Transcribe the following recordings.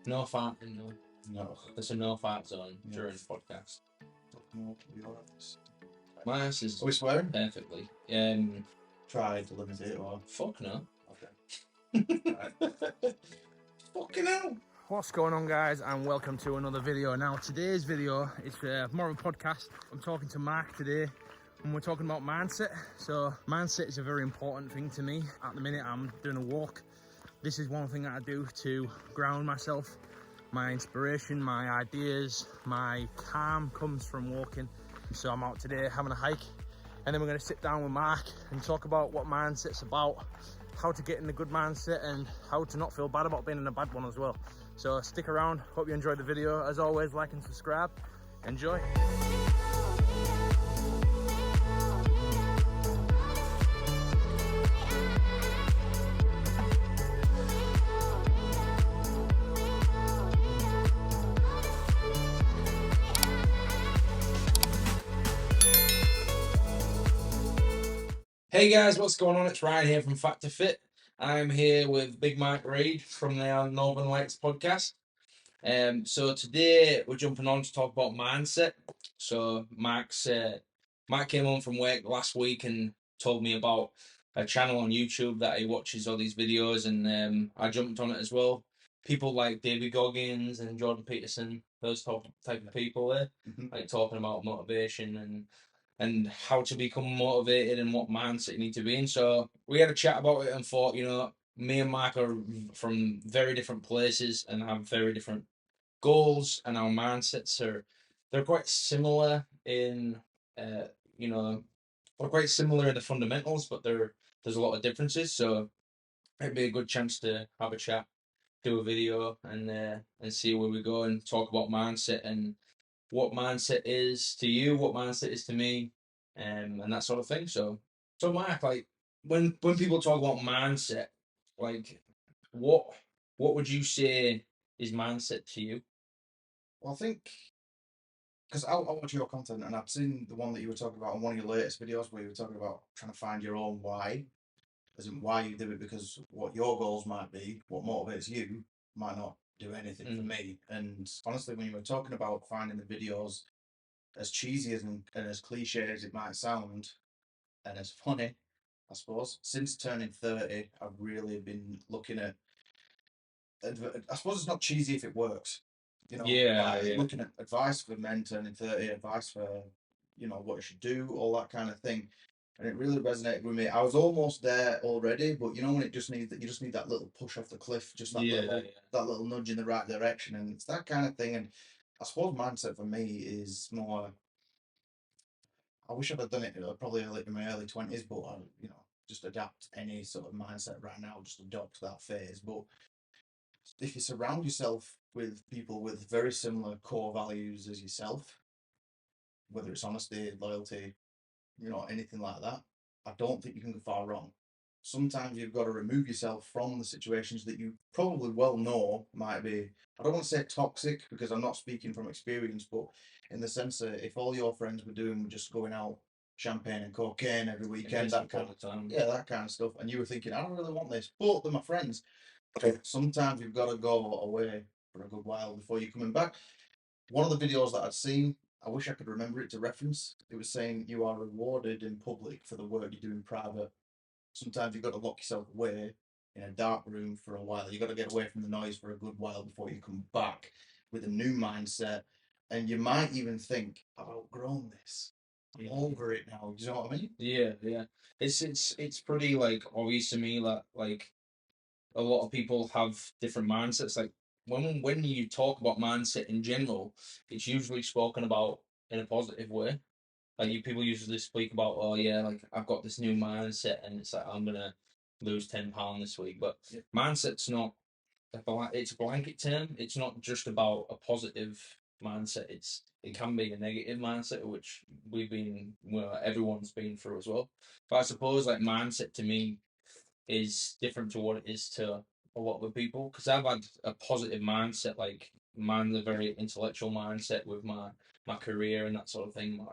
No farting, no. No. There's a no fart zone Yeah. during the podcast. No, your ass. My ass is Are we swearing? perfectly. Try to limit it or. Fuck no. Okay. Right. Fucking hell. What's going on, guys, and welcome to another video. Now today's video is more of a podcast. I'm talking to Mark today and we're talking about mindset. So mindset is a very important thing to me. At the minute I'm doing a walk. This is one thing that I do to ground myself. My inspiration, my ideas, my calm comes from walking. So I'm out today having a hike, and then we're going to sit down with Mark and talk about what mindset's about, how to get in a good mindset, and how to not feel bad about being in a bad one as well. So stick around, hope you enjoyed the video. As always, like and subscribe. Enjoy. Hey guys, what's going on? It's Ryan here from Factor Fit. I'm here with Big Mark Reid from the Northern Lights podcast. So today we're jumping on to talk about mindset. So Mark came home from work last week and told me about a channel on YouTube that he watches all these videos, and I jumped on it as well. People like David Goggins and Jordan Peterson, those type of people there, like talking about motivation and how to become motivated and what mindset you need to be in. So we had a chat about it and thought, me and Mark are from very different places and have very different goals, and our mindsets they're quite similar in uh you know we're quite similar in the fundamentals, but there's a lot of differences. So it'd be a good chance to have a chat, do a video, and see where we go and talk about mindset and what mindset is to you, what mindset is to me, and that sort of thing. So Mark, like when people talk about mindset, like what what would you say is mindset to you? Well, I think because I watch your content and I've seen the one that you were talking about on one of your latest videos where you were talking about trying to find your own why, as in why you do it, because what your goals might be, what motivates you, might not do anything for me. And honestly, when you were talking about finding the videos, as cheesy and as cliche as it might sound, and as funny, I suppose, since turning 30, I've really been looking at. I suppose it's not cheesy if it works, Yeah. looking at advice for men turning 30, advice for, what you should do, all that kind of thing. And it really resonated with me. I was almost there already, but when it just needs that, you just need that little push off the cliff, just that little nudge in the right direction, and it's that kind of thing. And I suppose mindset for me is more. I wish I'd have done it probably in my early 20s, but just adapt any sort of mindset right now, just adopt that phase. But if you surround yourself with people with very similar core values as yourself, whether it's honesty, loyalty, anything like that, I don't think you can go far wrong. Sometimes you've got to remove yourself from the situations that you probably well know might be, I don't want to say toxic because I'm not speaking from experience, but in the sense that if all your friends were doing were just going out champagne and cocaine every weekend, that kind of time. Yeah, that kind of stuff, and you were thinking, I don't really want this, but they're my friends. Sometimes you've got to go away for a good while before you're coming back. One of the videos that I'd seen, I wish I could remember it to reference. It was saying you are rewarded in public for the work you do in private. Sometimes you've got to lock yourself away in a dark room for a while. You've got to get away from the noise for a good while before you come back with a new mindset. And you might even think, I've outgrown this. I'm over it now. Do you know what I mean? Yeah. It's pretty like obvious to me that like a lot of people have different mindsets. Like when you talk about mindset in general, it's usually spoken about in a positive way. Like people usually speak about, oh yeah, like I've got this new mindset and it's like I'm gonna lose £10 this week. But mindset's not it's a blanket term. It's not just about a positive mindset. It can be a negative mindset, which everyone's been through as well. But I suppose like mindset to me is different to what it is to a lot of people, because I've had a positive mindset. Like mine's a very intellectual mindset with my career and that sort of thing.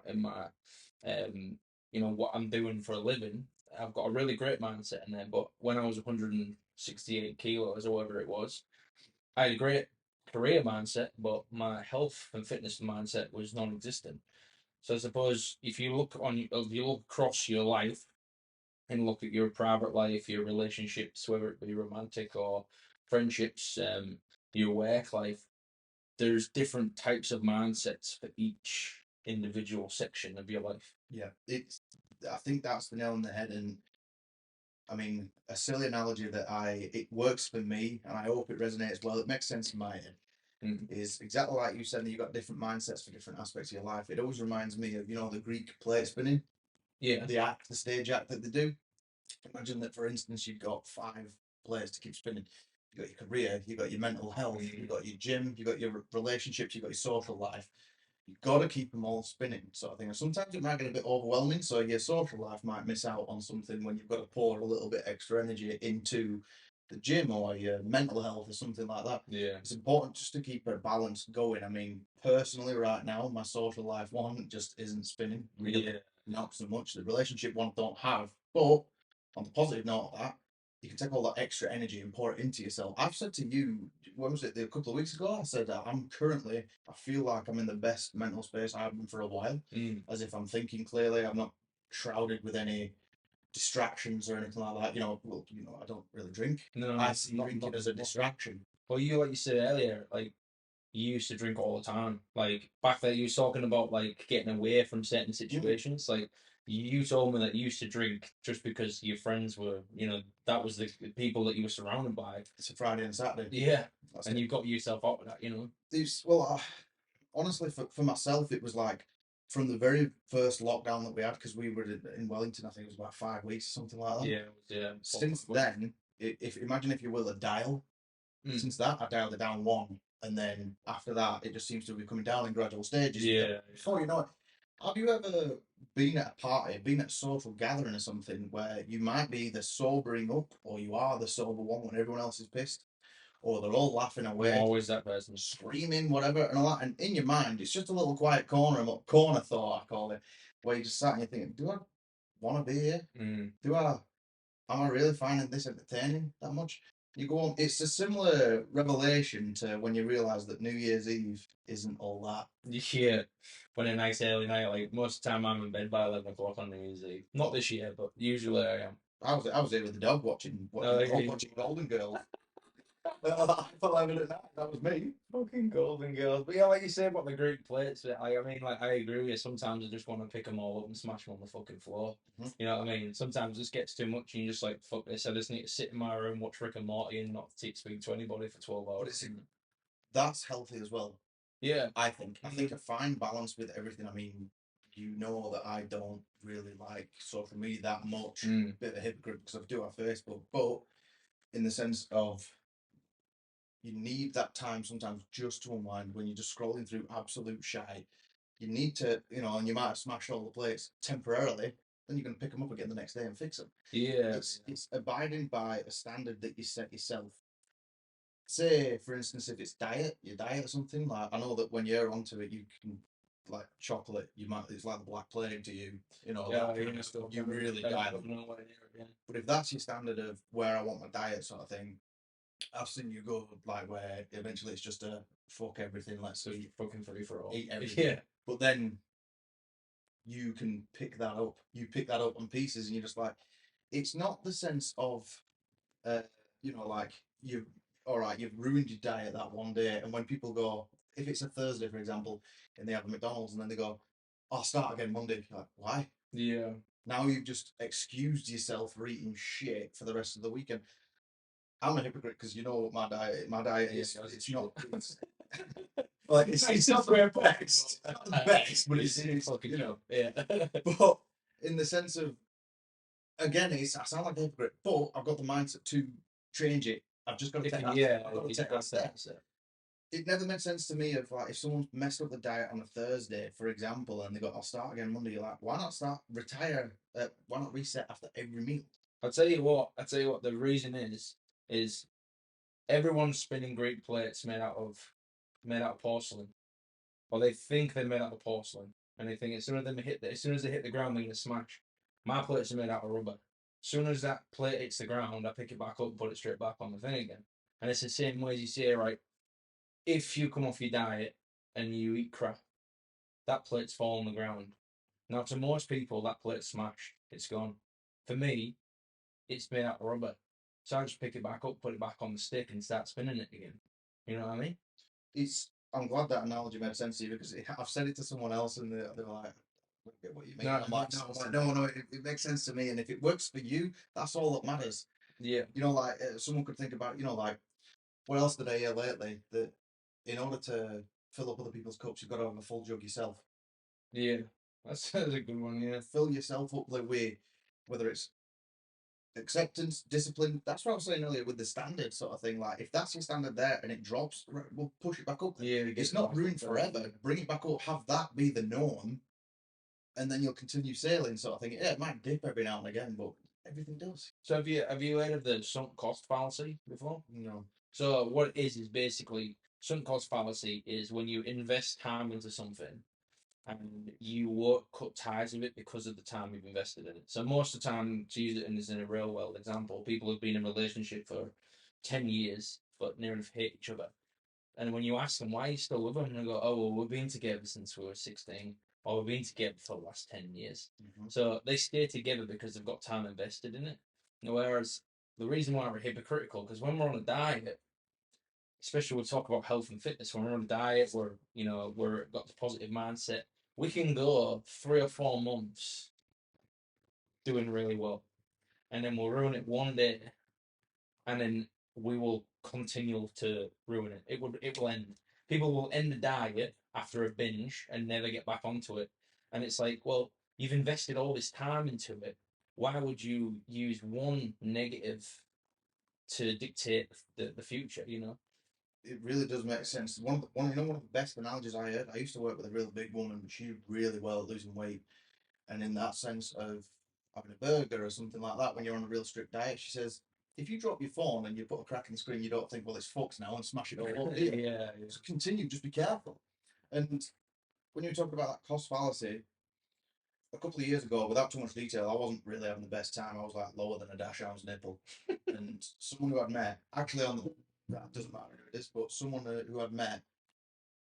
What I'm doing for a living. I've got a really great mindset in there. But when I was 168 kilos or whatever it was, I had a great career mindset, but my health and fitness mindset was non-existent. So I suppose if you look across your life and look at your private life, your relationships, whether it be romantic or friendships, your work life, there's different types of mindsets for each individual section of your life. Yeah, I think that's the nail on the head, and I mean, a silly analogy that it works for me, and I hope it resonates well. It makes sense in my head. Is exactly like you said that you've got different mindsets for different aspects of your life. It always reminds me of the Greek plate spinning, Yeah. the stage act that they do. Imagine that, for instance, you've got 5 plates to keep spinning. You got your career, you got your mental health, you got your gym, you got your relationships, you got your social life. You've got to keep them all spinning, sort of thing. And sometimes it might get a bit overwhelming, so your social life might miss out on something when you've got to pour a little bit extra energy into the gym or your mental health or something like that. Yeah. It's important just to keep a balance going. I mean, personally, right now, my social life one just isn't spinning. Really, Yeah. not so much. The relationship one I don't have, but on the positive note of that, you can take all that extra energy and pour it into yourself. I've said to you, when was it, a couple of weeks ago? I said I feel like I'm in the best mental space I've been for a while, as if I'm thinking clearly. I'm not shrouded with any distractions or anything like that. I don't really drink. No, I see drinking as a distraction. Well, like you said earlier, like you used to drink all the time. Like back there, you was talking about like getting away from certain situations. Like you told me that you used to drink just because your friends were, that was the people that you were surrounded by. It's a Friday and Saturday. Yeah, and you've got yourself out of that. Honestly, for myself, it was like from the very first lockdown that we had, because we were in Wellington. I think it was about 5 weeks or something like that. Yeah, yeah. Since then, if imagine if you will a dial. Since that, I dialed it down 1, and then after that, it just seems to be coming down in gradual stages. Yeah. Before you know it, have you ever been at a party, been at a social gathering or something where you might be the sobering up, or you are the sober one when everyone else is pissed, or they're all laughing away, always that person, screaming, whatever, and all that. And in your mind, it's just a little quiet corner thought, I call it, where you just sat and you're thinking, do I want to be here? Am I really finding this entertaining that much? You go on, it's a similar revelation to when you realise that New Year's Eve isn't all that. Yeah, when a nice early night, like most of the time I'm in bed by 11 o'clock on New Year's Eve. Not this year, but usually I am. I was there with the dog watching Golden Girls. For 11 at night, that was me. Fucking Golden Girls. But yeah, like you say about the Greek plates, I mean, like, I agree with you. Sometimes I just want to pick them all up and smash them on the fucking floor. You know what I mean? Sometimes it just gets too much and you're just like, fuck this. I just need to sit in my room, watch Rick and Morty and not speak to anybody for 12 hours. That's healthy as well. Yeah. I think a fine balance with everything. I mean, you know that I don't really like social media that much. Bit of a hypocrite because I do have Facebook, but in the sense of you need that time sometimes just to unwind when you're just scrolling through absolute shite. You need to, and you might have smashed all the plates temporarily, then you're going to pick them up again the next day and fix them. Yeah. It's abiding by a standard that you set yourself. Say, for instance, if it's your diet or something, like I know that when you're onto it, you can, like chocolate, it's like the black plague to you, that kind of stuff. You really diet up. But if that's your standard of where I want my diet sort of thing, I've seen you go like where eventually it's just a fuck everything, let's eat fucking free for all. Eat everything. Yeah. But then you can pick that up. You pick that up on pieces and you're just like, it's not the sense of like you've ruined your diet that one day. And when people go, if it's a Thursday, for example, and they have a McDonald's and then they go, I'll start again Monday. You're like, why? Yeah. Now you've just excused yourself for eating shit for the rest of the weekend. I'm a hypocrite because you know what my diet is. It's not. Like it's not the best. Not the best, but it's yeah. But in the sense of, again, I sound like a hypocrite, but I've got the mindset to change it. I've just got to take that. Yeah, I've got to take that step. It never made sense to me of like if someone's messed up the diet on a Thursday, for example, and they go, I'll start again Monday. You're like, why not why not reset after every meal? I'll tell you what. The reason is everyone's spinning Greek plates made out of porcelain, or they think they're made out of porcelain, and they think as soon as they hit the ground, they're gonna smash. My plates are made out of rubber. As soon as that plate hits the ground, I pick it back up, and put it straight back on the thing again. And it's the same way as you say, right? if you come off your diet and you eat crap, that plate's fall on the ground. Now, to most people, that plate's smashed. It's gone. For me, it's made out of rubber. So I just pick it back up, put it back on the stick, and start spinning it again. You know what I mean? I'm glad that analogy made sense to you because I've said it to someone else and they were like, "I don't get what you mean." No, I'm like, no, it makes sense to me. And if it works for you, that's all that matters. Yeah. You know, like someone could think about, like, what else did I hear lately? That in order to fill up other people's cups, you've got to have a full jug yourself. Yeah. That's a good one, yeah. Fill yourself up the way, whether it's acceptance, discipline. That's what I was saying earlier with the standard sort of thing. Like, if that's your standard there and it drops, right, we'll push it back up. Yeah, it's not ruined forever. Bring it back up. Have that be the norm, and then you'll continue sailing, sort of thing. Yeah, it might dip every now and again, but everything does. So have you heard of the sunk cost fallacy before? No. So what it is basically sunk cost fallacy is when you invest time into something and you won't cut ties with it because of the time you've invested in it. So most of the time, to use it as in a real world example, people have been in a relationship for 10 years but near enough hate each other. And when you ask them why are you still with them, and they go, "Oh well, we've been together since we were 16, or we've been together for the last 10 years." So they stay together because they've got time invested in it. Whereas the reason why we're hypocritical, because when we're on a diet, especially we talk about health and fitness, when we're on a diet, we're got the positive mindset. We can go 3 or 4 months doing really well, and then we'll ruin it one day, and then we will continue to ruin it. It will end. People will end the diet after a binge and never get back onto it. And it's like, well, you've invested all this time into it. Why would you use one negative to dictate the future? It really does make sense. One of the best analogies I heard. I used to work with a really big woman, but she did really well at losing weight. And in that sense of having a burger or something like that, when you're on a real strict diet, she says, if you drop your phone and you put a crack in the screen, you don't think, well, it's fucked now and smash it all up. Yeah. Just continue, just be careful. And when you talk about that cost fallacy, a couple of years ago, without too much detail, I wasn't really having the best time. I was like lower than a dash ounce nipple. And someone who I'd met, actually on the, that doesn't matter who it is, but someone who I'd met,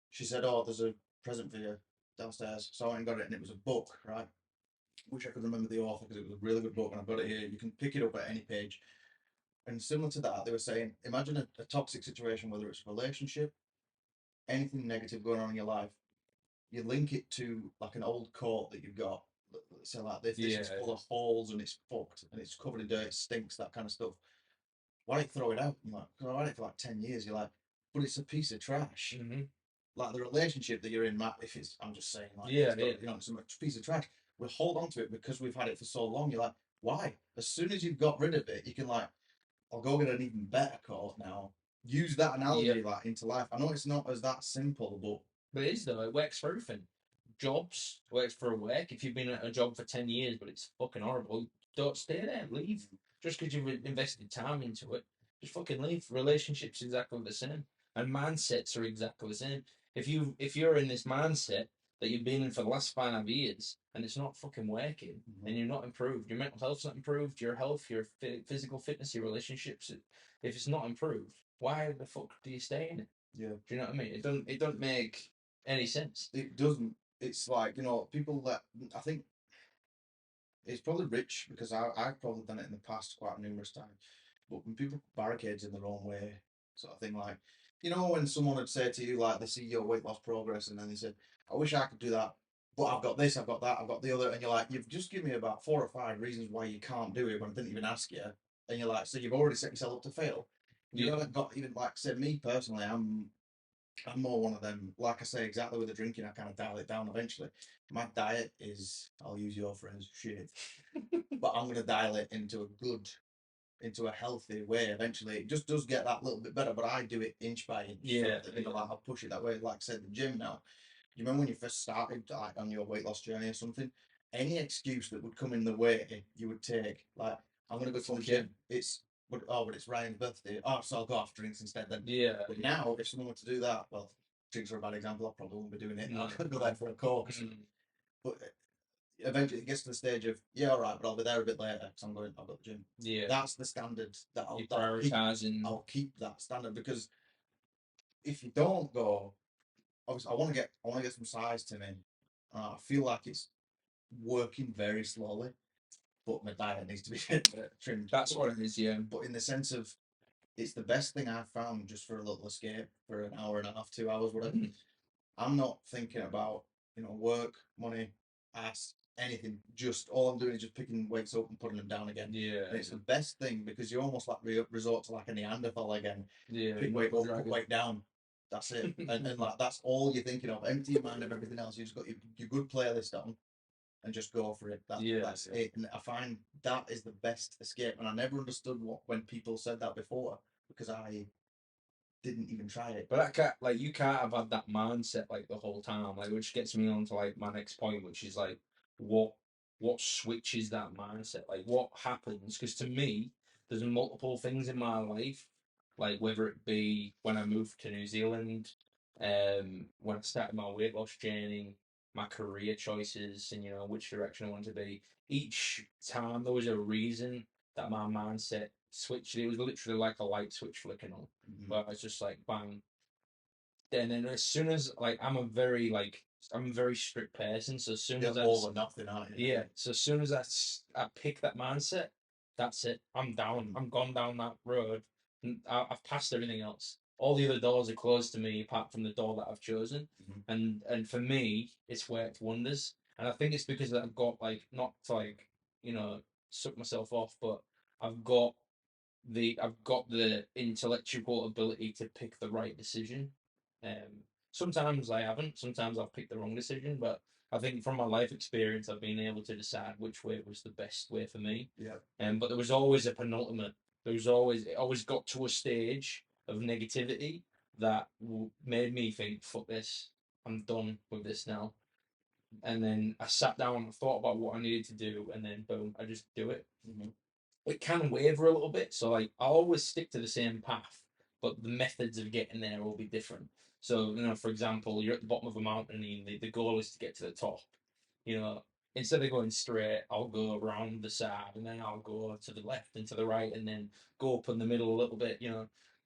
she said, "Oh, there's a present for you downstairs." So I went and got it, and it was a book, right? Wish I could remember the author because it was a really good book, and I've got it here. You can pick it up at any page. And similar to that, they were saying, imagine a toxic situation, whether it's a relationship, anything negative going on in your life, you link it to like an old coat that you've got. Let's say like this is full of holes and it's fucked and it's covered in dirt, it stinks, that kind of stuff. Why don't you throw it out? I'm like, because I've had it for like 10 years. You're like, but it's a piece of trash. Like the relationship that you're in, Matt, if it's, I'm just saying, like, it's a piece of trash. We hold on to it because we've had it for so long. You're like, why? As soon as you've got rid of it, you can like, I'll go get an even better coat now. Use that analogy like into life. I know it's not as that simple, but it is though. It works for everything. Jobs works for a work. If you've been at a job for 10 years but it's fucking horrible, don't stay there. Leave. Just because you've invested time into it, just fucking leave. Relationships exactly the same, and mindsets are exactly the same. If you're in this mindset that you've been in for the last 5 years and it's not fucking working, and you're not improved, your mental health's not improved, your health, your physical fitness, your relationships, if it's not improved, why the fuck do you stay in it? Yeah. Do you know what I mean? It don't make any sense. It doesn't. It's like, people that I think it's probably rich because I've probably done it in the past quite numerous times. But when people put barricades in their own way, sort of thing, like, when someone would say to you, like, they see your weight loss progress and then they said, I wish I could do that, but I've got this, I've got that, I've got the other. And you're like, you've just given me about 4 or 5 reasons why you can't do it when I didn't even ask you. And you're like, so you've already set yourself up to fail. You haven't got even, like, said, me personally, I'm more one of them. Like I say, exactly with the drinking, I kind of dial it down eventually. My diet is, I'll use your phrase, shit. But I'm going to dial it into a healthy way eventually. It just does get that little bit better, but I do it inch by inch. Yeah. Like I'll push it that way. Like I said, the gym now. Do you remember when you first started, like, on your weight loss journey or something? Any excuse that would come in the way, you would take. Like, I'm going to go to the gym. But it's Ryan's birthday. Oh, so I'll go off drinks instead then. Yeah. But now, if someone were to do that, well, drinks are a bad example. I probably won't be doing it. I'll go there for a coke. But eventually it gets to the stage of, yeah, all right, but I'll be there a bit later because I've got the gym. Yeah. That's the standard that You're prioritizing. I'll keep that standard because if you don't go, obviously I want to get some size to me. I feel like it's working very slowly, but my diet needs to be trimmed. That's what it is, yeah. But in the sense of, it's the best thing I've found just for a little escape for an hour and a half, 2 hours, whatever. I'm not thinking about, work, money, ass, anything. Just all I'm doing is just picking weights up and putting them down again. Yeah. And it's the best thing because you almost like resort to like a Neanderthal again. Yeah. Pick weight up, put weight down. That's it. and like that's all you're thinking of. Empty your mind of everything else. You just got your good playlist on and just go for it. That's it. And I find that is the best escape. And I never understood when people said that before because I didn't even try it. But I can't, like, you can't have had that mindset like the whole time, like, which gets me on to like my next point, which is like, what switches that mindset? Like, what happens? Because to me, there's multiple things in my life, like whether it be when I moved to New Zealand, when I started my weight loss journey, my career choices, and which direction I want to be. Each time there was a reason that my mindset switched. It was literally like a light switch flicking on. But it's just like bang. And then as soon as like I'm a very strict person, so as soon as all or nothing, aren't you? yeah, so as soon as I pick that mindset, that's it. I'm down. I'm gone down that road. And I've passed everything else. All the other doors are closed to me, apart from the door that I've chosen. And for me, it's worked wonders. And I think it's because I've got like not to like suck myself off, but I've got the intellectual ability to pick the right decision. Sometimes I haven't. Sometimes I've picked the wrong decision, but I think from my life experience, I've been able to decide which way was the best way for me. Yeah. But there was always a penultimate. It always got to a stage of negativity that made me think, "Fuck this! I'm done with this now." And then I sat down and thought about what I needed to do, and then boom, I just do it. It can waver a little bit, so like I always stick to the same path, but the methods of getting there will be different. So for example, you're at the bottom of a mountain and the goal is to get to the top. You know, instead of going straight, I'll go around the side and then I'll go to the left and to the right and then go up in the middle a little bit.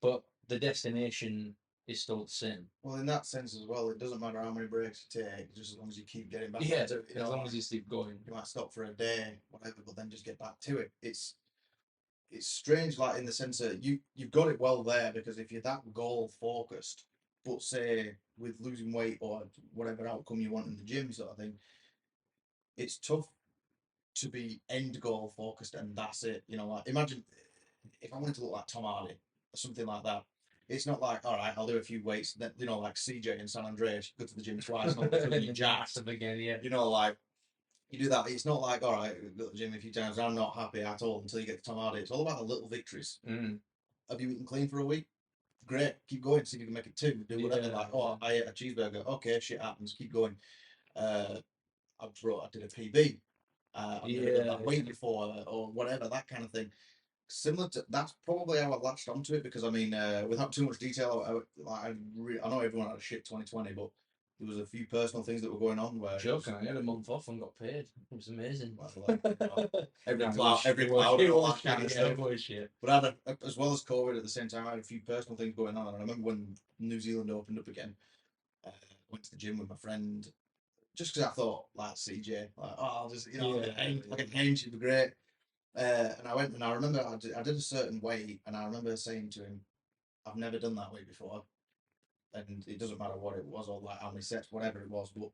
But the destination is still the same. Well, in that sense as well, it doesn't matter how many breaks you take, just as long as you keep getting back Yeah, to it. as long as you keep going. You might stop for a day, whatever, but then just get back to it. It's strange, like in the sense that you've got it well there because if you're that goal focused, but say with losing weight or whatever outcome you want in the gym sort of thing, it's tough to be end goal focused and that's it. Like imagine if I wanted to look like Tom Hardy or something like that. It's not like, all right, I'll do a few weights. That like CJ in San Andreas, go to the gym twice, and all of a sudden you're jacked again. Yeah. Like you do that. It's not like, all right, go to the gym a few times. I'm not happy at all until you get to Tom Hardy. It's all about the little victories. Have you eaten clean for a week? Great, keep going. See if you can make it two. Do whatever. I ate a cheeseburger. Okay, shit happens. Keep going. I did a PB. I've never done that weight before, or whatever, that kind of thing. Similar to that's probably how I latched onto it because I mean, without too much detail, I know everyone had a shit 2020, but there was a few personal things that were going on where joking. I had a month off and got paid. It was amazing. Every cloud, and all that kind of stuff. Shit. But I had as well as COVID at the same time, I had a few personal things going on. And I remember when New Zealand opened up again, went to the gym with my friend just because I thought like CJ, like I'll just like a hench would be great. And I went and I remember I did a certain weight and I remember saying to him, I've never done that weight before, and it doesn't matter what it was or like how many sets, whatever it was, but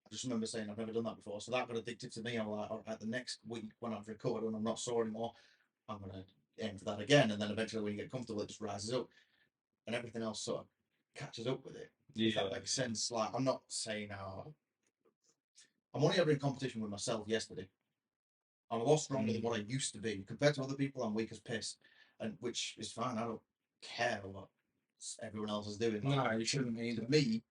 I just remember saying I've never done that before. So that got addictive to me. I'm like, all right, the next week when I've recovered and I'm not sore anymore, I'm gonna aim for that again. And then eventually when you get comfortable, it just rises up, and everything else sort of catches up with it. If that makes sense. Like I'm not saying I'm only ever in competition with myself yesterday. I'm a lot stronger than what I used to be compared to other people. I'm weak as piss, and which is fine. I don't care what everyone else is doing. No, you shouldn't either. To me,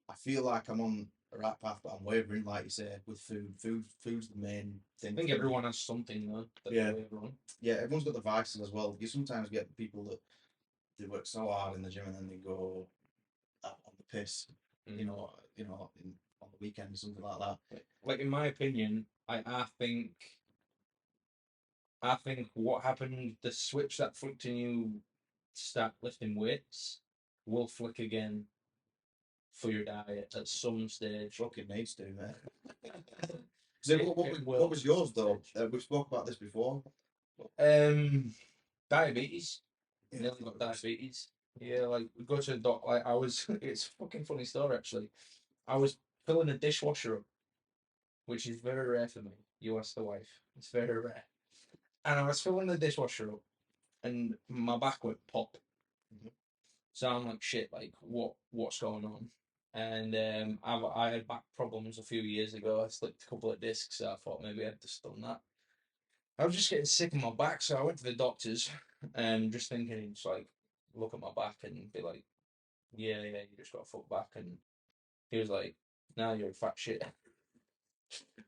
I feel like I'm on the right path, but I'm wavering, like you say, with food. Food's the main thing. I think everyone has something though. Yeah, everyone's got the vices as well. You sometimes get people that they work so hard in the gym and then they go out on the piss. On the weekend or something like that. Like in my opinion, I think what happened, the switch that flipped in you to start lifting weights, will flick again for your diet at some stage. Fucking needs to, mate. So what was yours though? We spoke about this before. Diabetes. Yeah, Nearly got diabetes. Yeah, like we go to the doc. Like I was, it's a fucking funny story actually. I was filling a dishwasher up, which is very rare for me. You ask the wife. It's very rare. And I was filling the dishwasher up, and my back went pop. Mhm. So I'm like, shit, like what's going on? And I had back problems a few years ago. I slipped a couple of discs, so I thought maybe I'd just done that. I was just getting sick in my back, so I went to the doctors, and just thinking, just like look at my back and be like, yeah, you just got a foot back, and he was like, "Now you're a fat shit."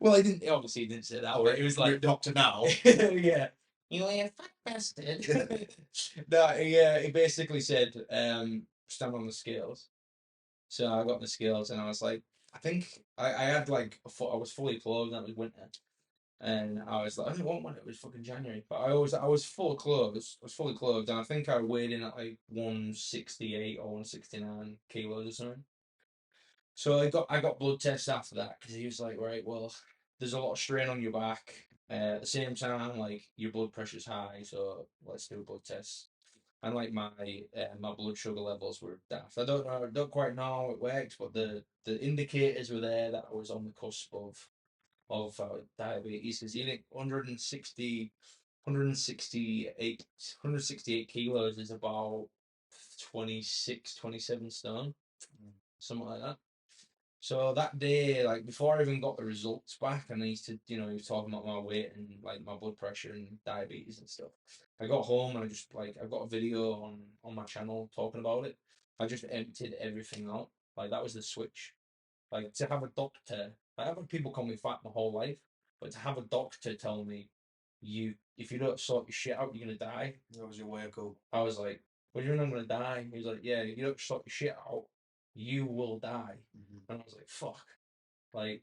Well, he didn't. Obviously, he didn't say that. But he was You're a like, doctor now. "Yeah, you ain't a fat bastard." No, he basically said, "Stand on the scales." So I got the scales, and I was like, I think I had like I was fully clothed. And it was winter, and I was like, I didn't want one. It was fucking January, but I was full clothes. I was fully clothed, and I think I weighed in at like 168 or 169 kilos or something. So I got blood tests after that because he was like, right, well, there's a lot of strain on your back. At the same time, like your blood pressure's high, so let's do a blood test. And like my blood sugar levels were daft. I don't quite know how it works, but the indicators were there that I was on the cusp of diabetes. Because you think 168 kilos is about 26, 27 stone, something like that. So that day, like before I even got the results back, and I used to, he was talking about my weight and like my blood pressure and diabetes and stuff. I got home and I just like I've got a video on my channel talking about it. I just emptied everything out. Like that was the switch. Like to have a doctor, I've had people call me fat my whole life, but to have a doctor tell me if you don't sort your shit out, you're gonna die. That was your wake up. I was like, "What do you mean I'm gonna die?" He was like, "Yeah, if you don't sort your shit out, you will die." And I was like, "Fuck." Like,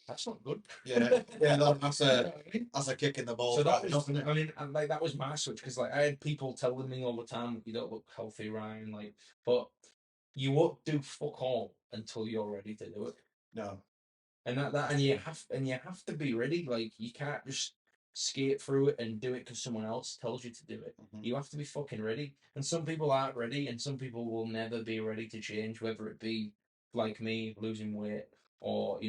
that's not good. Yeah, that's You know a what I mean? that's a kick in the balls. So that Right was, enough, isn't it? I mean, and like that was my switch because like I had people telling me all the time, you don't look healthy, Ryan. Like, but you won't do fuck all until you're ready to do it. No. And you have to be ready. Like you can't just skate through it and do it because someone else tells you to do it. You have to be fucking ready. And some people aren't ready, and some people will never be ready to change, whether it be like me losing weight or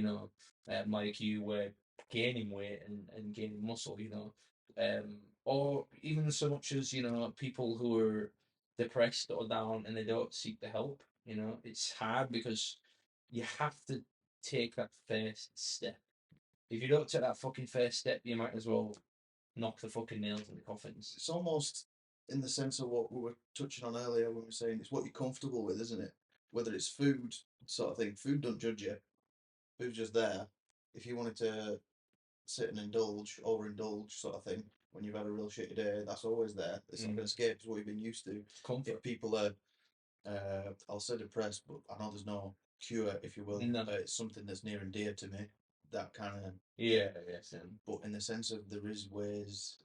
like you were gaining weight and gaining muscle. Or even so much as people who are depressed or down and they don't seek the help. It's hard because you have to take that first step. If you don't take that fucking first step, you might as well knock the fucking nails in the coffins. It's almost in the sense of what we were touching on earlier when we were saying it's what you're comfortable with, isn't it? Whether it's food sort of thing. Food don't judge you. Food's just there. If you wanted to sit and overindulge sort of thing, when you've had a real shitty day, that's always there. It's not going to escape. It's what you've been used to. Comfort. If people are, I'll say depressed, but I know there's no cure, if you will. No. It's something that's near and dear to me. That kind of, Yeah, yes. but in the sense of there is ways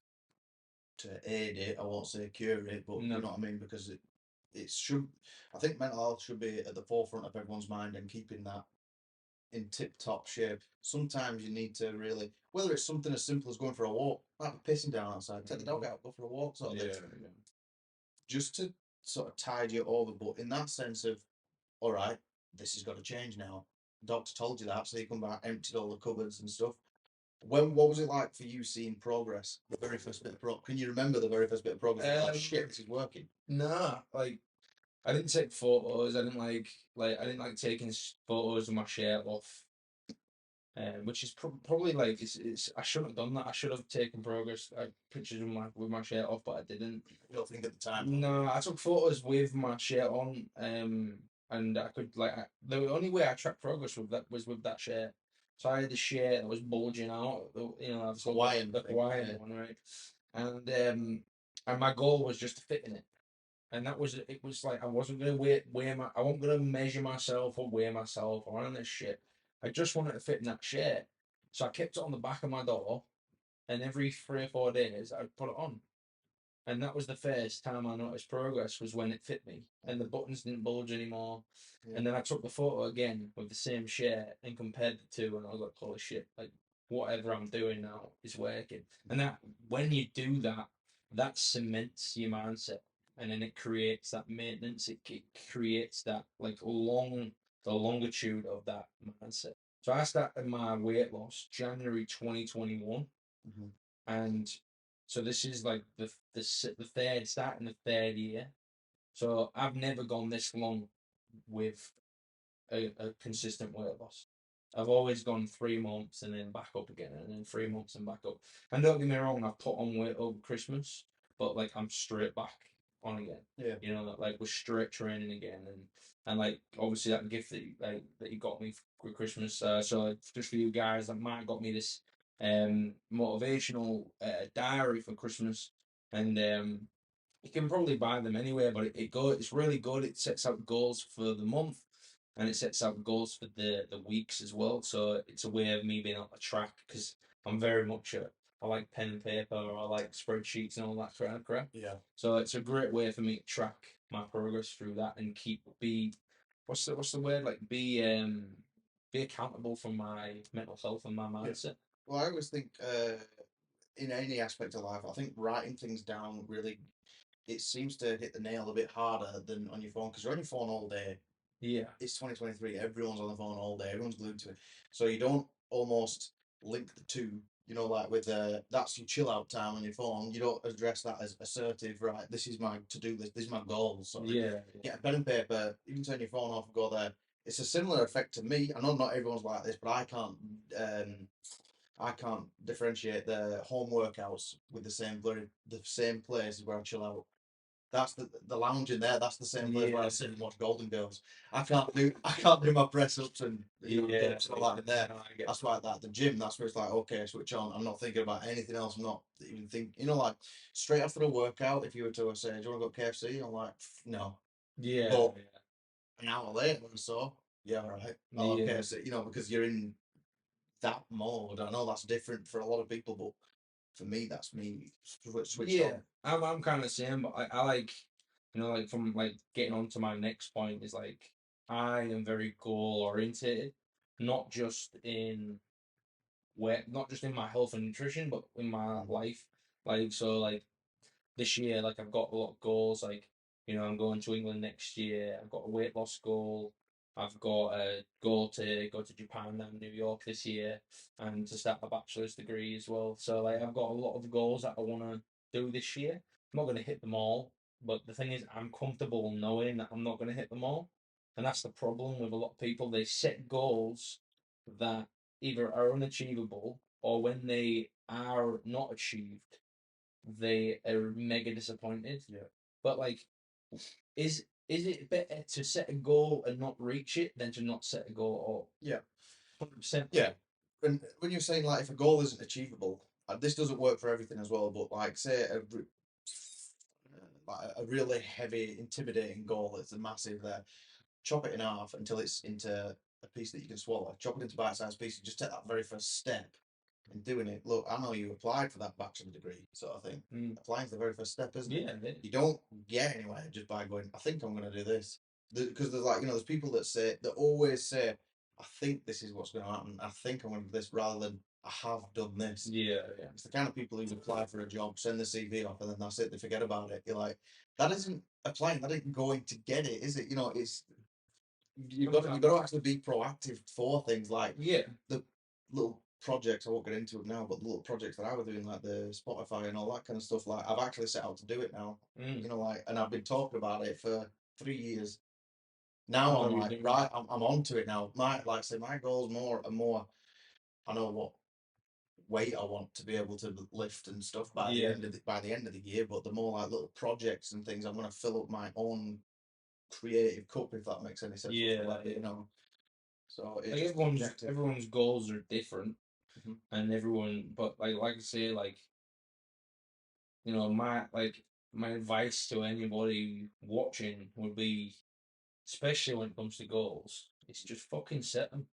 to aid it. I won't say cure it, but No. you know what I mean, because it should. I think mental health should be at the forefront of everyone's mind and keeping that in tip top shape. Sometimes you need to really, whether it's something as simple as going for a walk, might be pissing down outside, take the dog out, go for a walk, sort of thing, just to sort of tide you over. But in that sense of, all right, this has got to change now. Doctor told you that, so you come back, emptied all the cupboards and stuff. What was it like for you seeing progress? The very first bit of progress. Can you remember the very first bit of progress? Like, shit, this is working. Nah, like I didn't take photos. I didn't I didn't like taking photos of my shirt off. Which is probably like it's I shouldn't have done that. I should have taken pictures with my shirt off, but I didn't. You don't think at the time? No, I took photos with my shirt on, and I could the only way I tracked progress with that was with that shirt. So I had the shirt that was bulging out, I've got Hawaiian the thing, Hawaiian yeah. one, right? And my goal was just to fit in it, and it was like I wasn't gonna I wasn't gonna measure myself or weigh myself or any of this shit. I just wanted to fit in that shirt, so I kept it on the back of my door, and every 3 or 4 days I'd put it on. And that was the first time I noticed progress, was when it fit me and the buttons didn't bulge anymore. Yeah. And then I took the photo again with the same shirt and compared the two, and I was like, holy shit, like whatever I'm doing now is working. And that, when you do that, that cements your mindset, and then it creates that maintenance. It creates that like the longitude of that mindset. So I started my weight loss January 2021, Mhm. and so this is like the third, starting the third year. So I've never gone this long with a consistent weight loss. I've always gone 3 months and then back up again, and then 3 months and back up. And don't get me wrong, I've put on weight over Christmas, but like I'm straight back on again. Yeah. You know, that like we're straight training again, and like obviously that gift that you got me for Christmas. So like, just for you guys, that Mark got me this motivational diary for Christmas, and you can probably buy them anywhere, but it's really good. It sets out goals for the month, and it sets out goals for the weeks as well. So it's a way of me being able to track, because I'm very much I like pen and paper, or I like spreadsheets and all that kind of crap. Yeah. So it's a great way for me to track my progress through that, and what's the word, like be accountable for my mental health and my mindset. Well, I always think in any aspect of life, I think writing things down really, it seems to hit the nail a bit harder than on your phone, because you're on your phone all day. Yeah. It's 2023. Everyone's on the phone all day. Everyone's glued to it. So you don't almost link the two. You know, like with that's your chill out time on your phone. You don't address that as assertive. Right, this is my to do list. This is my goal. So Yeah. get a pen and paper. Even turn your phone off and go there. It's a similar effect to me. I know not everyone's like this, but I can't differentiate the home workouts with the same place where I chill out. That's the lounge in there. That's the same place where I Yeah. sit and watch Golden Girls. I can't do my press ups and Yeah. dips and all that in there. No, I get That's why the gym. That's where it's like, okay, switch on. I'm not thinking about anything else. I'm not even thinking. Like straight after the workout, if you were to say, "Do you want to go KFC?" I'm like, no. Yeah. But an hour later, when I saw, yeah, all right, oh, Yeah. KFC. Because you're in that mode. I know that's different for a lot of people, but for me, that's me switched Yeah, on. I'm kind of the same, but I like, like from like getting on to my next point is like I am very goal orientated, not just in not just in my health and nutrition, but in my Mm. life. Like so, like this year, like I've got a lot of goals. Like, I'm going to England next year. I've got a weight loss goal. I've got a goal to go to Japan and New York this year, and to start a bachelor's degree as well. So like I've got a lot of goals that I want to do this year. I'm not going to hit them all, but the thing is, I'm comfortable knowing that I'm not going to hit them all, and that's the problem with a lot of people. They set goals that either are unachievable, or when they are not achieved, they are mega disappointed. Yeah. But like, is it better to set a goal and not reach it than to not set a goal at all? Yeah. 100%. Yeah. And when you're saying like if a goal isn't achievable, this doesn't work for everything as well. But like say like a really heavy, intimidating goal that's a massive there, chop it in half until it's into a piece that you can swallow. Chop it into bite-sized pieces. Just take that very first step in doing it. Look, I know you applied for that bachelor degree sort of thing. Mm. Applying's the very first step, isn't it? Yeah, You don't get anywhere just by going, I think I'm going to do this. Because there's like, there's people that always say, I think this is what's going to happen. I think I'm going to do this rather than I have done this. yeah, yeah. It's the kind of people who apply for a job, send the CV off, and then that's it. They forget about it. You're like, that isn't applying. That isn't going to get it, is it? It's you've got to actually be proactive for things like Yeah, the little projects. I won't get into it now, but the little projects that I was doing, like the Spotify and all that kind of stuff. Like I've actually set out to do it now. mm. And I've been talking about it for 3 years. I Now know I'm you're like, doing. right, I'm on to it now. Like I say, my goals more and more. I know what weight I want to be able to lift and stuff by Yeah, the end of the year. But the more like little projects and things, I'm going to fill up my own creative cup, if that makes any sense yeah, whatsoever. yeah. So it's Like just objective. everyone's goals are different, Mhm. and but like I say, like my advice to anybody watching would be, especially when it comes to goals, it's just fucking set them.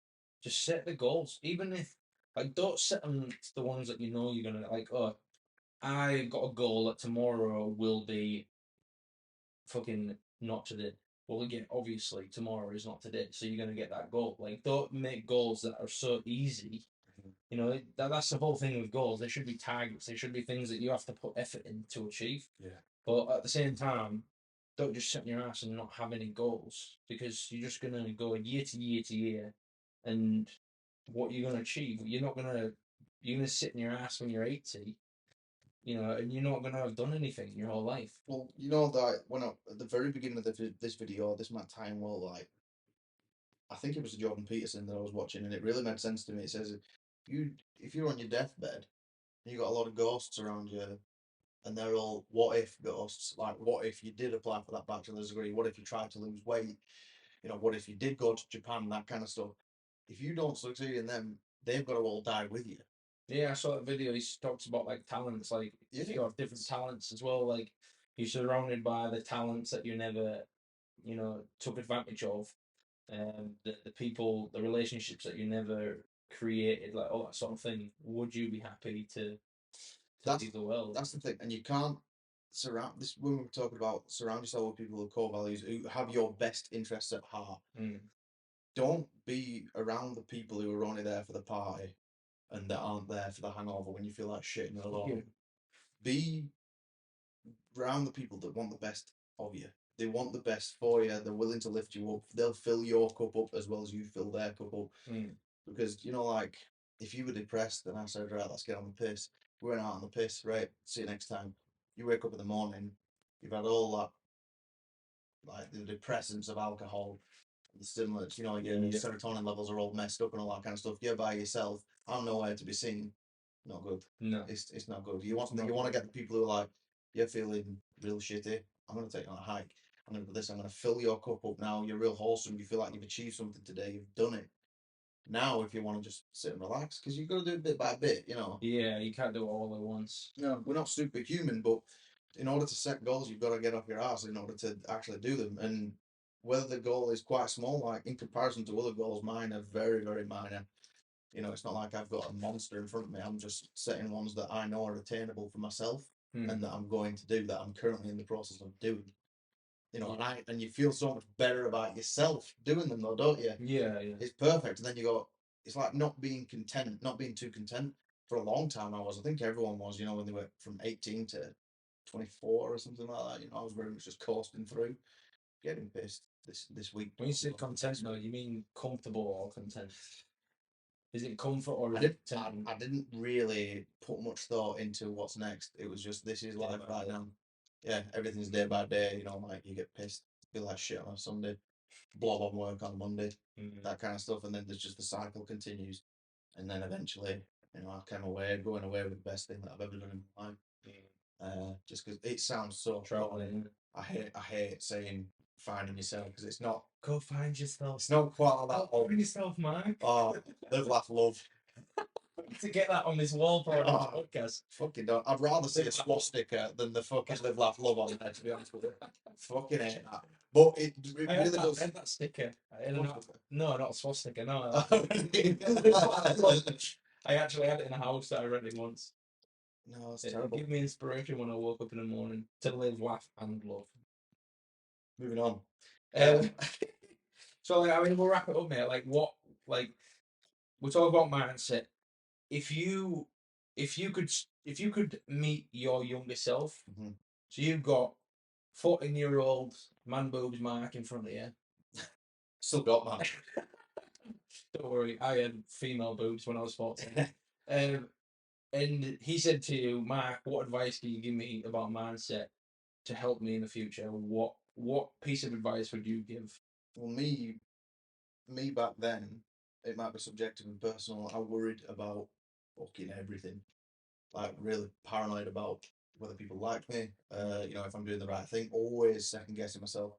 Just set the goals, even if, like, don't set them to the ones that you're gonna like. Oh, I got a goal that tomorrow will be fucking not today. Well, again, obviously tomorrow is not today, so you're gonna get that goal. Like, don't make goals that are so easy. You know, that's the whole thing with goals. They should be targets. They should be things that you have to put effort in to achieve. Yeah. But at the same time, don't just sit on your ass and not have any goals, because you're just gonna go year to year to year, and what you're gonna achieve, you're gonna sit in your ass when you're 80, and you're not gonna have done anything in your whole life. Well, you know that when at the very beginning of this video, this might time well, like, I think it was Jordan Peterson that I was watching, and it really made sense to me. It says if you're on your deathbed and you got a lot of ghosts around you, and they're all what if ghosts, like what if you did apply for that bachelor's degree, what if you tried to lose weight, what if you did go to Japan, that kind of stuff. If you don't succeed in them, they've got to all die with you. Yeah, I saw that video. He talks about like talents, like if you have different talents as well, like you're surrounded by the talents that you never, took advantage of, the people, the relationships that you never created, like all that sort of thing. Would you be happy to leave the world? That's the thing, and you can't surround this when we're talking about surround yourself with people with core values who have your best interests at heart. Don't be around the people who are only there for the party and that aren't there for the hangover when you feel like shit and you're alone. Be around the people that want the best of you. They want the best for you. They're willing to lift you up. They'll fill your cup up as well as you fill their cup up. Because, like, if you were depressed and I said, right, let's get on the piss. We went out on the piss, right? See you next time. You wake up in the morning, you've had all that, like, the depressants of alcohol, the stimulants, your serotonin levels are all messed up and all that kind of stuff. You're by yourself. I'm nowhere to be seen. Not good. No, it's not good. You want to get the people who are like, you're feeling real shitty. I'm gonna take you on a hike. I'm gonna do this. I'm gonna fill your cup up now. You're real wholesome. You feel like you've achieved something today. You've done it. Now, if you want to just sit and relax, because you've got to do it bit by bit, Yeah, you can't do it all at once. No, we're not superhuman, but in order to set goals, you've got to get off your ass in order to actually do them. And whether the goal is quite small, like in comparison to other goals, mine are very, very minor. It's not like I've got a monster in front of me. I'm just setting ones that I know are attainable for myself and that I'm going to do, that I'm currently in the process of doing. And you feel so much better about yourself doing them though, don't you? Yeah, yeah. It's perfect. And then it's like not being content, not being too content. For a long time I think everyone was, when they were from 18 to 24 or something like that. I was very much just coasting through, getting pissed this week. When you say content, no, you mean comfortable or content? Is it comfort or I didn't really put much thought into what's next. It was just, this is life right now. Yeah, everything's day by day. Like you get pissed, feel like shit on a Sunday, blob on work on Monday, that kind of stuff, and then there's just the cycle continues, and then eventually, I came away, going away with the best thing that I've ever done in my life. Just because it sounds so traveling. I hate saying finding yourself, because it's not. Go find yourself. It's not quite like that. Find yourself, Mark. Oh, live, laugh, love. To get that on this wall for this podcast. Fucking don't. I'd rather see a swastika than the fucking live, laugh, love on there, to be honest with you. Fucking hate that. But it really does. I had that sticker. No, not a swastika. No. I actually had it in a house that I rented once. No, it's terrible. It gave me inspiration when I woke up in the morning to live, laugh, and love. Moving on. So, we'll wrap it up, mate. We're talking about mindset. If you could meet your younger self, so you've got 14-year-old man boobs Mark in front of you. Still got man. Don't worry, I had female boobs when I was 14. And he said to you, Mark, what advice can you give me about mindset to help me in the future? What piece of advice would you give? Well, me back then, it might be subjective and personal. I worried about fucking everything. Like, really paranoid about whether people like me, if I'm doing the right thing. Always second guessing myself.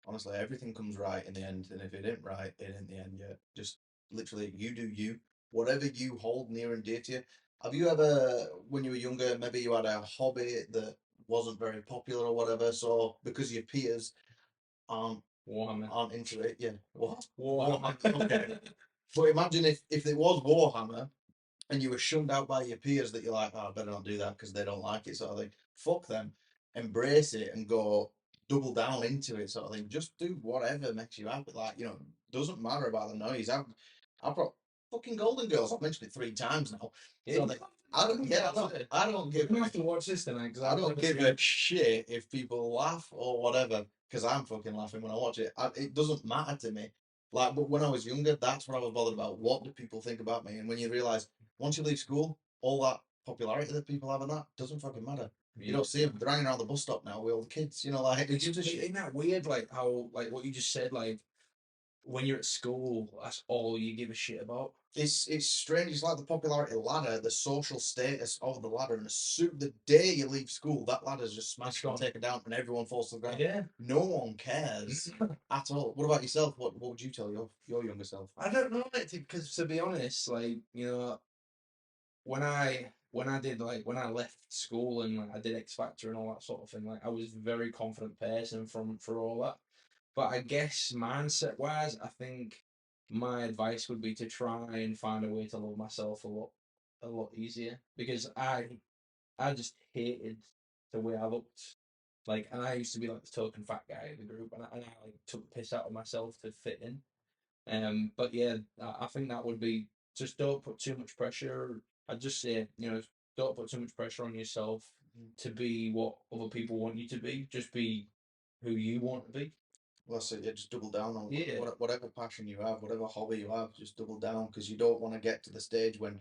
Honestly, everything comes right in the end, and if it ain't right, it ain't the end yet. Just literally, you do you. Whatever you hold near and dear to you. Have you ever, when you were younger, maybe you had a hobby that wasn't very popular or whatever, so because your peers aren't into it, yeah. What? Warhammer. Okay. But imagine if it was Warhammer, and you were shunned out by your peers that you're like, oh, I better not do that because they don't like it, sort of thing. Fuck them. Embrace it and go double down into it, sort of thing. Just do whatever makes you happy. Like, you know, doesn't matter about the noise. I've got fucking Golden Girls. I've mentioned it 3 times now. Yeah, So I don't. Yeah, I don't give. I'm gonna have to watch this tonight because I don't give a shit if people laugh or whatever because I'm fucking laughing when I watch it. It doesn't matter to me. Like, but when I was younger, that's what I was bothered about. What do people think about me? And when you realise once you leave school, all that popularity that people have and that doesn't fucking matter. You don't see them. They're hanging around the bus stop now with all the kids. You know, like It's just, isn't that weird? Like how, like what you just said, like when you're at school, that's all you give a shit about. It's strange. It's like the popularity ladder, the social status of the ladder, and the day you leave school, that ladder's just smashed and taken down, and everyone falls to the ground. Yeah, no one cares at all. What about yourself? What would you tell your younger self? I don't know, because to be honest, like you know, when I did like when I left school and like, I did X Factor and all that sort of thing, like I was a very confident person from for all that. But I guess mindset wise, I think my advice would be to try and find a way to love myself a lot easier because I just hated the way I looked. Like, and I used to be like the token fat guy in the group, and I like took the piss out of myself to fit in. But yeah, I think that would be just don't put too much pressure. I'd just say, you know, don't put too much pressure on yourself to be what other people want you to be. Just be who you want to be. Well, so yeah, just double down on Yeah. whatever passion you have, whatever hobby you have. Just double down because you don't want to get to the stage when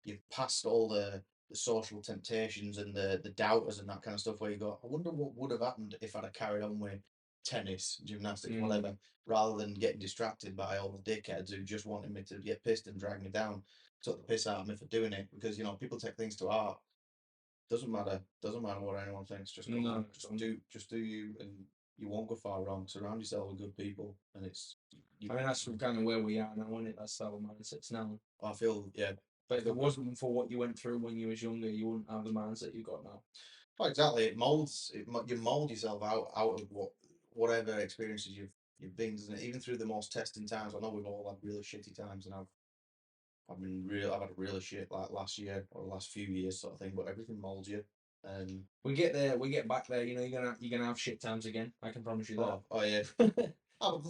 you've passed all the social temptations and the doubters and that kind of stuff. Where you go, I wonder what would have happened if I'd have carried on with tennis, gymnastics, whatever, rather than getting distracted by all the dickheads who just wanted me to get pissed and drag me down, took the piss out of me for doing it. Because you know people take things to heart. Doesn't matter. Doesn't matter what anyone thinks. Just go on. Just do you, and you won't go far wrong. Surround yourself with good people, and it's. I mean, that's kind of where we are now, isn't it? That's our mindsets now. I feel But if it wasn't for what you went through when you was younger, you wouldn't have the mindset you got now. Oh, exactly. It molds. You mold yourself out of whatever experiences you've been, doesn't it? Even through the most testing times. I know we've all had really shitty times, and I've had a really shit like last year or the last few years sort of thing. But everything molds you. We get there, we get back there. You know, you're gonna have shit times again. I can promise you that. Oh yeah. Do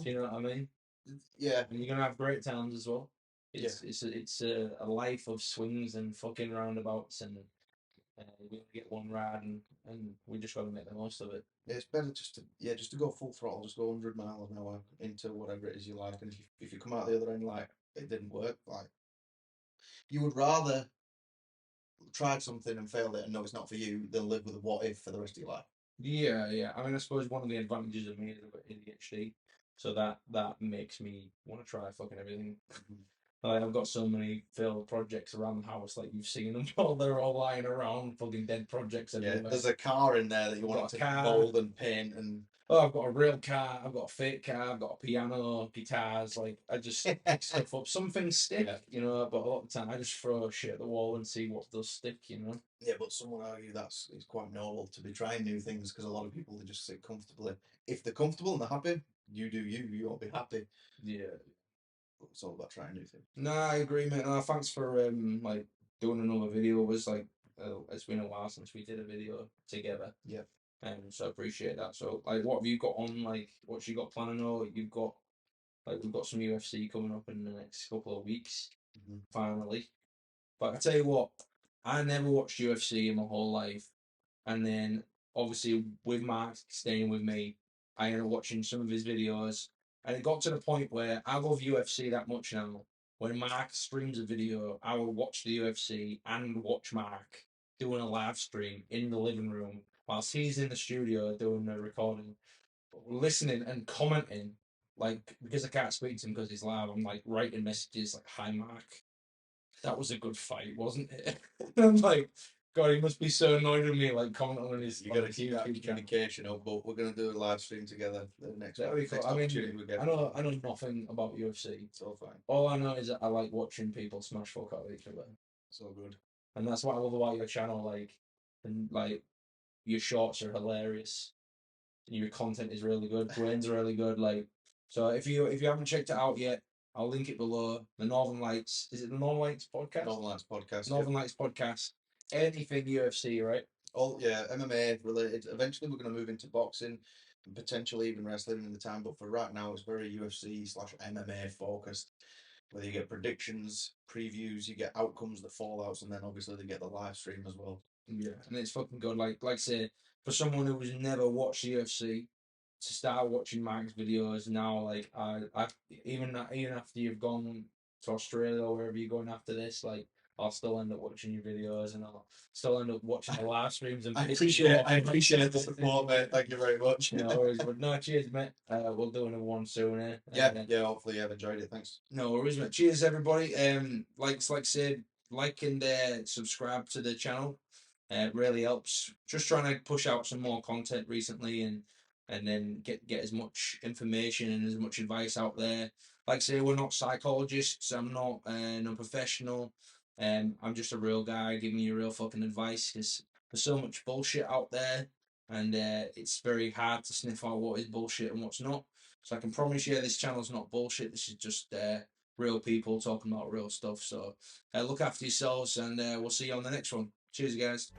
you know what I mean? Yeah. And you're gonna have great times as well. It's a life of swings and fucking roundabouts, and we only get one ride, and we just got to make the most of it. It's better just to go full throttle, just go 100 miles an hour into whatever it is you like, and if you come out the other end like it didn't work, like you would rather try something and fail it and know it's not for you than live with a what if for the rest of your life. Yeah. I mean, I suppose one of the advantages of me is I've got ADHD, so that makes me want to try fucking everything. Like, I've got so many failed projects around the house, like you've seen them all. They're all lying around, fucking dead projects everywhere. Yeah, there's a car in there that you want to mold and paint and. Oh, I've got a real car, I've got a fake car, I've got a piano, guitars. Like I just pick stuff up. Some things stick, you know, but a lot of the time I just throw shit at the wall and see what does stick, you know. Yeah, but some would argue it's quite noble to be trying new things because a lot of people they just sit comfortably. If they're comfortable and they're happy, you do you. You won't be happy. Yeah. It's all about trying new things. No, I agree, mate. No, thanks for like doing another video. It was like it's been a while since we did a video together. Yeah. So I appreciate that. So like, what have you got on? Like, what you got planning? Or you've got like we've got some UFC coming up in the next couple of weeks, finally. But I tell you what, I never watched UFC in my whole life, and then obviously with Mark staying with me, I ended up watching some of his videos, and it got to the point where I love UFC that much now. When Mark streams a video, I will watch the UFC and watch Mark doing a live stream in the living room whilst he's in the studio doing the recording, listening and commenting. Like, because I can't speak to him because he's live, I'm like writing messages like, "Hi, Mark. That was a good fight, wasn't it?" I'm like, God, he must be so annoyed with me, like commenting on his. You got to keep that communication up, but we're going to do a live stream together the next cool. opportunity we get. I know nothing about UFC. It's all fine. All I know is that I like watching people smash fuck out of each other. It's all good. And that's what I love about your channel, like your shorts are hilarious. Your content is really good. Dwayne's really good. Like, so if you haven't checked it out yet, I'll link it below. The Northern Lights. Is it the Northern Lights podcast? Northern Lights podcast. Northern Lights podcast. Anything UFC, right? Oh yeah, MMA related. Eventually, we're going to move into boxing and potentially even wrestling in the time. But for right now, it's very UFC/MMA focused. Whether you get predictions, previews, you get outcomes, the fallouts, and then obviously they get the live stream as well. Yeah, and it's fucking good. Like I say, for someone who's never watched UFC, to start watching Mark's videos now, like I even after you've gone to Australia or wherever you're going after this, like I'll still end up watching your videos and I'll still end up watching the live streams. And I appreciate the support, mate. Thank you very much. No worries, but no, cheers, mate. We'll do another one soon. Yeah. Hopefully, you've enjoyed it. Thanks. No worries, mate. Cheers, everybody. Like I said, like and subscribe to the channel. It really helps. Just trying to push out some more content recently, and then get as much information and as much advice out there. Like I say, we're not psychologists. I'm not no professional. I'm just a real guy giving you real fucking advice. Because there's so much bullshit out there, and it's very hard to sniff out what is bullshit and what's not. So I can promise you, this channel's not bullshit. This is just real people talking about real stuff. So look after yourselves, and we'll see you on the next one. Cheers, guys.